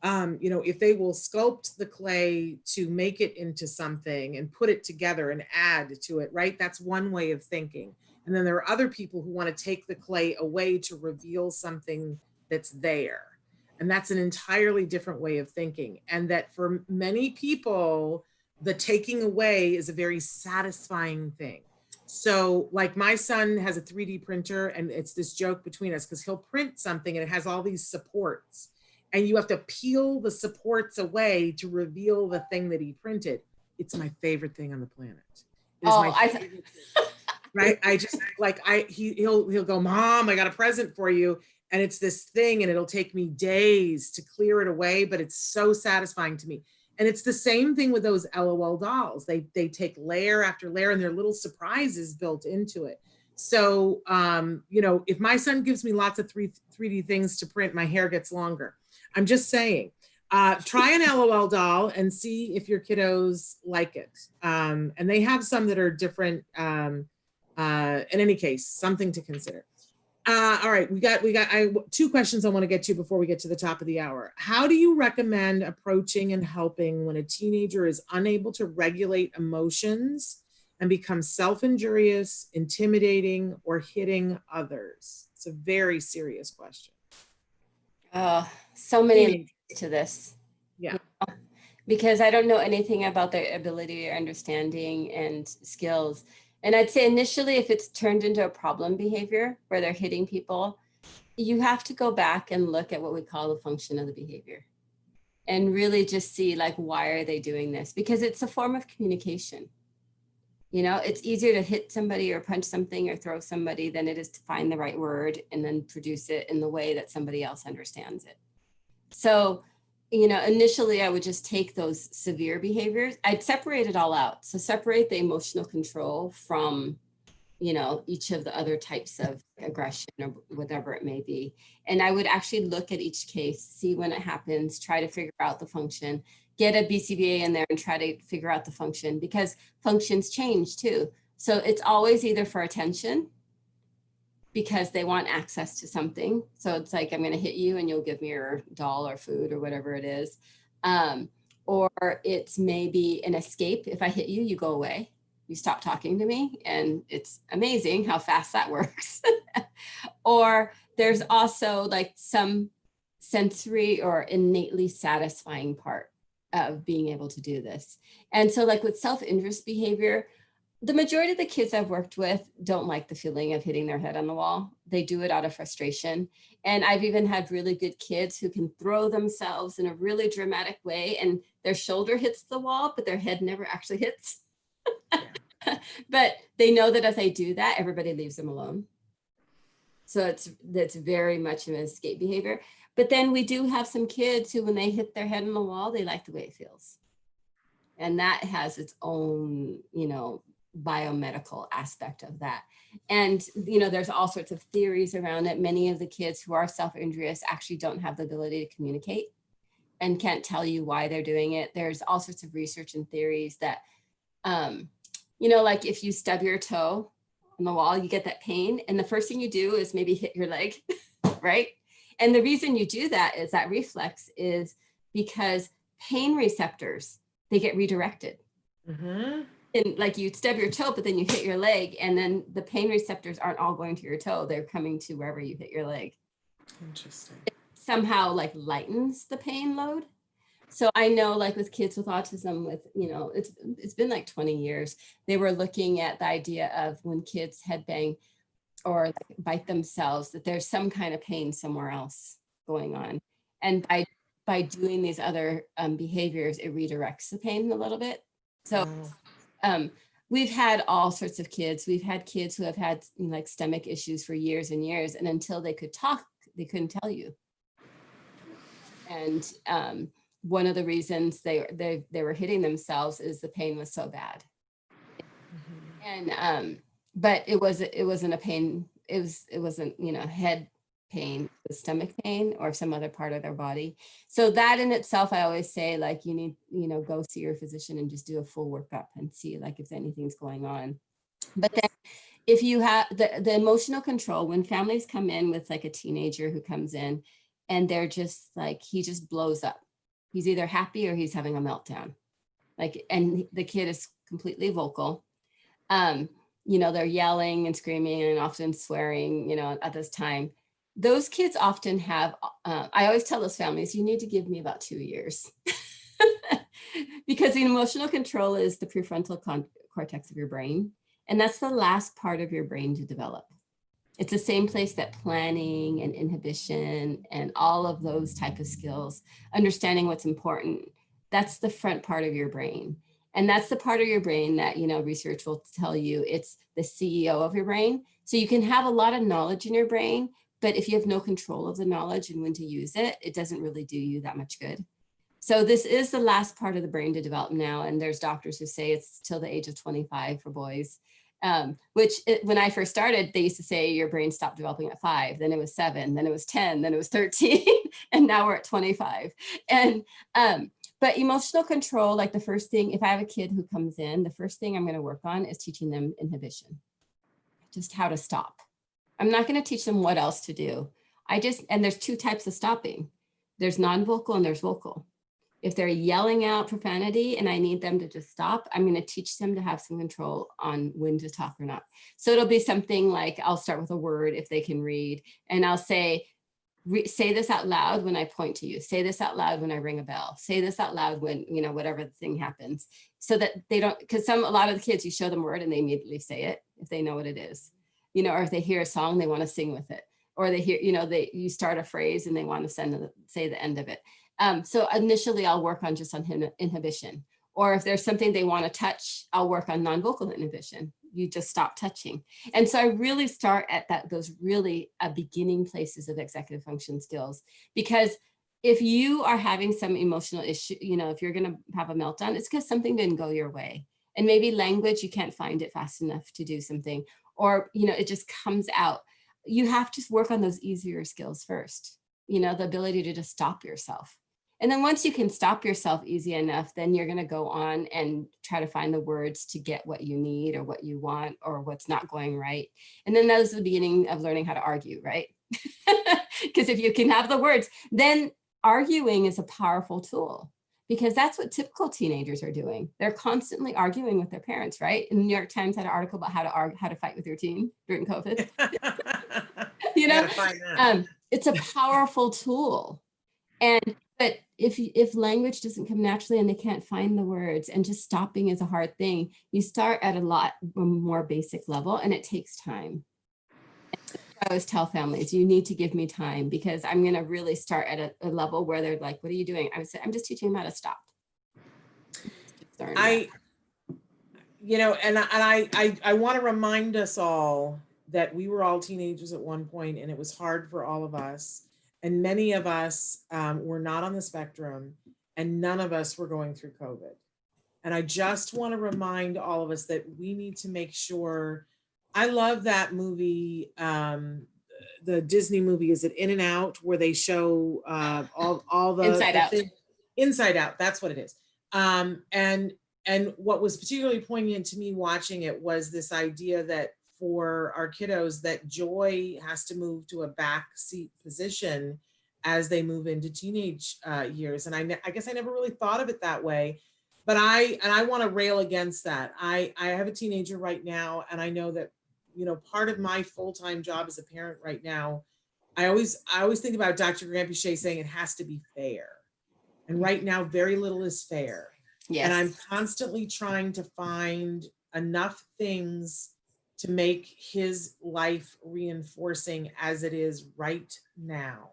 if they will sculpt the clay to make it into something and put it together and add to it, right? That's one way of thinking. And then there are other people who want to take the clay away to reveal something that's there. And that's an entirely different way of thinking. And that for many people, the taking away is a very satisfying thing. So like my son has a 3D printer, and it's this joke between us because he'll print something and it has all these supports. And you have to peel the supports away to reveal the thing that he printed. It's my favorite thing on the planet. Right? I just he'll go, Mom, I got a present for you. And it's this thing, and it'll take me days to clear it away, but it's so satisfying to me. And it's the same thing with those LOL dolls. They take layer after layer, and there are little surprises built into it. So, if my son gives me lots of 3D things to print, my hair gets longer. I'm just saying, try an LOL doll and see if your kiddos like it. And they have some that are different. In any case, something to consider. All right, we got two questions I want to get to before we get to the top of the hour. How do you recommend approaching and helping when a teenager is unable to regulate emotions and becomes self-injurious, intimidating, or hitting others? It's a very serious question. So many to this. Yeah. Because I don't know anything about their ability or understanding and skills. And I'd say initially, if it's turned into a problem behavior where they're hitting people, you have to go back and look at what we call the function of the behavior and really just see, like, why are they doing this? Because it's a form of communication. You know, it's easier to hit somebody or punch something or throw somebody than it is to find the right word and then produce it in the way that somebody else understands it. So, you know, initially I would just take those severe behaviors. I'd separate it all out. So separate the emotional control from, you know, each of the other types of aggression or whatever it may be. And I would actually look at each case, see when it happens, try to figure out the function, get a BCBA in there and try to figure out the function, because functions change too. So it's always either for attention, because they want access to something. So it's like, I'm going to hit you and you'll give me your doll or food or whatever it is. Or it's maybe an escape. If I hit you, you go away. You stop talking to me. And it's amazing how fast that works. Or there's also like some sensory or innately satisfying part of being able to do this. And so like with self-interest behavior, the majority of the kids I've worked with don't like the feeling of hitting their head on the wall. They do it out of frustration. And I've even had really good kids who can throw themselves in a really dramatic way and their shoulder hits the wall, but their head never actually hits. But they know that if they do that, everybody leaves them alone. So that's very much an escape behavior. But then we do have some kids who, when they hit their head on the wall, they like the way it feels. And that has its own, you know, biomedical aspect of that. And, you know, there's all sorts of theories around it. Many of the kids who are self-injurious actually don't have the ability to communicate and can't tell you why they're doing it. There's all sorts of research and theories that, you know, like if you stub your toe on the wall, you get that pain. And the first thing you do is maybe hit your leg, right? And the reason you do that is that reflex is because pain receptors, they get redirected. Mm-hmm. And like you stub your toe, but then you hit your leg, and then the pain receptors aren't all going to your toe. They're coming to wherever you hit your leg. Interesting. It somehow like lightens the pain load. So I know like with kids with autism, with, you know, it's been like 20 years, they were looking at the idea of when kids headbang or like bite themselves, that there's some kind of pain somewhere else going on. And by doing these other behaviors, it redirects the pain a little bit. So we've had all sorts of kids. We've had kids who have had, you know, like stomach issues for years and years, and until they could talk, they couldn't tell you. And one of the reasons they were hitting themselves is the pain was so bad. Mm-hmm. And but it wasn't a pain. It wasn't, you know, head pain, it was stomach pain or some other part of their body. So that in itself, I always say, like, you need, you know, go see your physician and just do a full workup and see like if anything's going on. But then if you have the emotional control, when families come in with like a teenager who comes in and they're just like, he just blows up. He's either happy or he's having a meltdown. Like, and the kid is completely vocal. You know, they're yelling and screaming and often swearing, you know, at this time. Those kids often have, I always tell those families, you need to give me about 2 years. Because the emotional control is the prefrontal cortex of your brain. And that's the last part of your brain to develop. It's the same place that planning and inhibition and all of those type of skills, understanding what's important, that's the front part of your brain. And that's the part of your brain that, you know, research will tell you it's the CEO of your brain. So you can have a lot of knowledge in your brain, but if you have no control of the knowledge and when to use it, it doesn't really do you that much good. So this is the last part of the brain to develop now. And there's doctors who say it's till the age of 25 for boys. When I first started, they used to say your brain stopped developing at 5, then it was 7, then it was 10, then it was 13, and now we're at 25. And, but emotional control, like the first thing, if I have a kid who comes in, the first thing I'm going to work on is teaching them inhibition, just how to stop. I'm not going to teach them what else to do. And there's 2 types of stopping. There's non-vocal and there's vocal. If they're yelling out profanity and I need them to just stop, I'm going to teach them to have some control on when to talk or not. So it'll be something like, I'll start with a word if they can read, and I'll say, say this out loud when I point to you, say this out loud when I ring a bell, say this out loud when, you know, whatever the thing happens, so that they don't, because a lot of the kids, you show them a word and they immediately say it if they know what it is, you know, or if they hear a song, they want to sing with it, or they hear, you know, you start a phrase and they want to say the end of it. So initially I'll work on just on inhibition, or if there's something they want to touch, I'll work on non-vocal inhibition. You just stop touching. And so I really start at those really beginning places of executive function skills, because if you are having some emotional issue, you know, if you're going to have a meltdown, it's because something didn't go your way. And maybe language, you can't find it fast enough to do something, or, you know, it just comes out. You have to work on those easier skills first, you know, the ability to just stop yourself. And then once you can stop yourself easy enough, then you're going to go on and try to find the words to get what you need or what you want or what's not going right. And then that was the beginning of learning how to argue, right? Because if you can have the words, then arguing is a powerful tool, because that's what typical teenagers are doing. They're constantly arguing with their parents, right? And the New York Times had an article about how to fight with your teen during COVID. You know, it's a powerful tool. But if language doesn't come naturally and they can't find the words, and just stopping is a hard thing, you start at a lot more basic level, and it takes time. I always tell families, you need to give me time, because I'm going to really start at a level where they're like, what are you doing? I would say, I'm just teaching them how to stop. You know, and I want to remind us all that we were all teenagers at one point, and it was hard for all of us. And many of us were not on the spectrum, and none of us were going through COVID. And I just want to remind all of us that we need to make sure. I love that movie, the Disney movie, is it In and Out, where they show all the Inside Out. Inside Out, that's what it is. And what was particularly poignant to me watching it was this idea that for our kiddos, that joy has to move to a backseat position as they move into teenage years. And I guess I never really thought of it that way, but I want to rail against that. I have a teenager right now, and I know that, you know, part of my full-time job as a parent right now, I always think about Dr. Grampuchet saying it has to be fair. And right now, very little is fair. Yes. And I'm constantly trying to find enough things to make his life reinforcing as it is right now.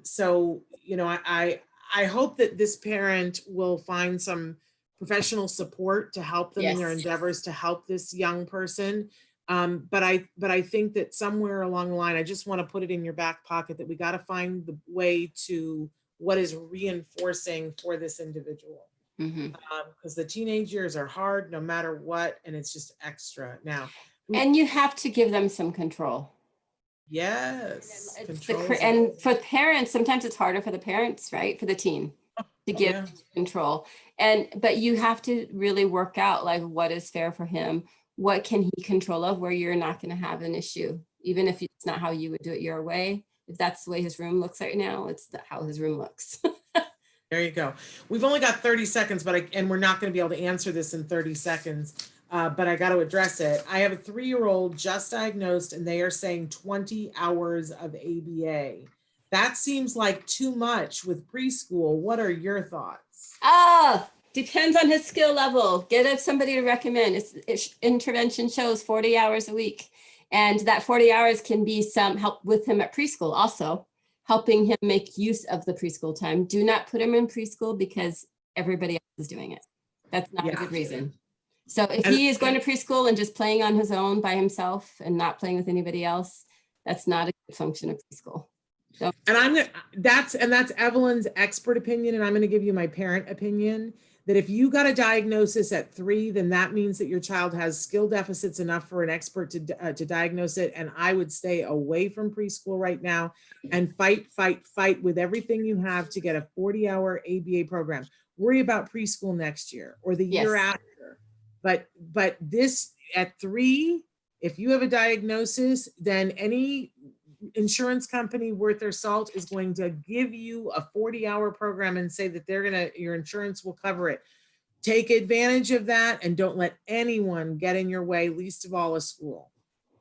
So, you know, I hope that this parent will find some professional support to help them in their endeavors to help this young person. But I think that somewhere along the line, I just want to put it in your back pocket that we got to find the way to what is reinforcing for this individual. Because the teenage years are hard no matter what, and it's just extra now. And you have to give them some control. Yes. And for parents, sometimes it's harder for the parents, right? For the teen to give control. But you have to really work out, like, what is fair for him? What can he control of, where you're not going to have an issue, even if it's not how you would do it your way. If that's the way his room looks right now, it's how his room looks. There you go. We've only got 30 seconds, and we're not going to be able to answer this in 30 seconds, but I got to address it. I have a 3-year-old just diagnosed, and they are saying 20 hours of ABA. That seems like too much with preschool. What are your thoughts? Depends on his skill level. Get somebody to recommend. Intervention shows 40 hours a week. And that 40 hours can be some help with him at preschool also, helping him make use of the preschool time. Do not put him in preschool because everybody else is doing it. That's not a good reason. So if he is going to preschool and just playing on his own by himself and not playing with anybody else, that's not a good function of preschool. So. And that's Evelyn's expert opinion, and I'm going to give you my parent opinion. That if you got a diagnosis at 3, then that means that your child has skill deficits enough for an expert to diagnose it. And I would stay away from preschool right now and fight with everything you have to get a 40-hour ABA program. Worry about preschool next year or the year after. But this at 3, if you have a diagnosis, then any insurance company worth their salt is going to give you a 40-hour program and say that your insurance will cover it. Take advantage of that and don't let anyone get in your way, least of all a school.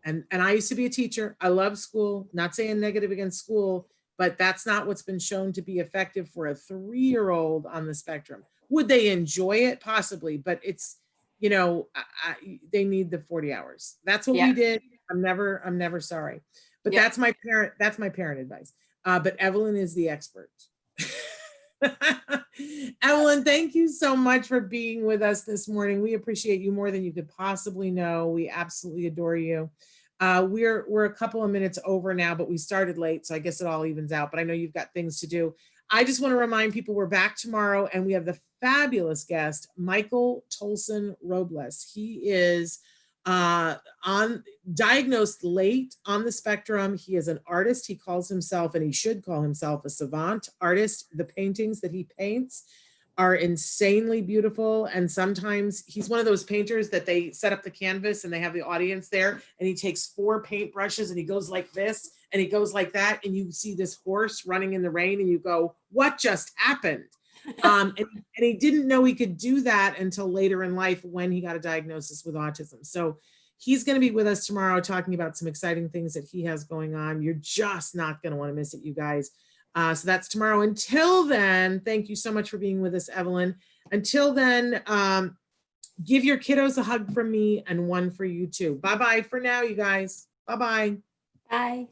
And I used to be a teacher. I love school, not saying negative against school, but that's not what's been shown to be effective for a 3-year-old on the spectrum. Would they enjoy it? Possibly, but it's, you know, they need the 40 hours. That's what we did. I'm never sorry. But that's my parent advice. But Evelyn is the expert. Evelyn, thank you so much for being with us this morning. We appreciate you more than you could possibly know. We absolutely adore you. We're a couple of minutes over now, but we started late, so I guess it all evens out, but I know you've got things to do. I just want to remind people we're back tomorrow, and we have the fabulous guest, Michael Tolson Robles. He is diagnosed late on the spectrum. He is an artist. He calls himself, and he should call himself, a savant artist. The paintings that he paints are insanely beautiful. And sometimes he's one of those painters that they set up the canvas and they have the audience there, and he takes 4 paint brushes and he goes like this and he goes like that, and you see this horse running in the rain and you go, what just happened? And he didn't know he could do that until later in life when he got a diagnosis with autism. So he's going to be with us tomorrow talking about some exciting things that he has going on. You're just not going to want to miss it, you guys. So that's tomorrow. Until then, thank you so much for being with us, Evelyn. Until then, give your kiddos a hug from me and one for you too. Bye-bye for now, you guys. Bye-bye. Bye.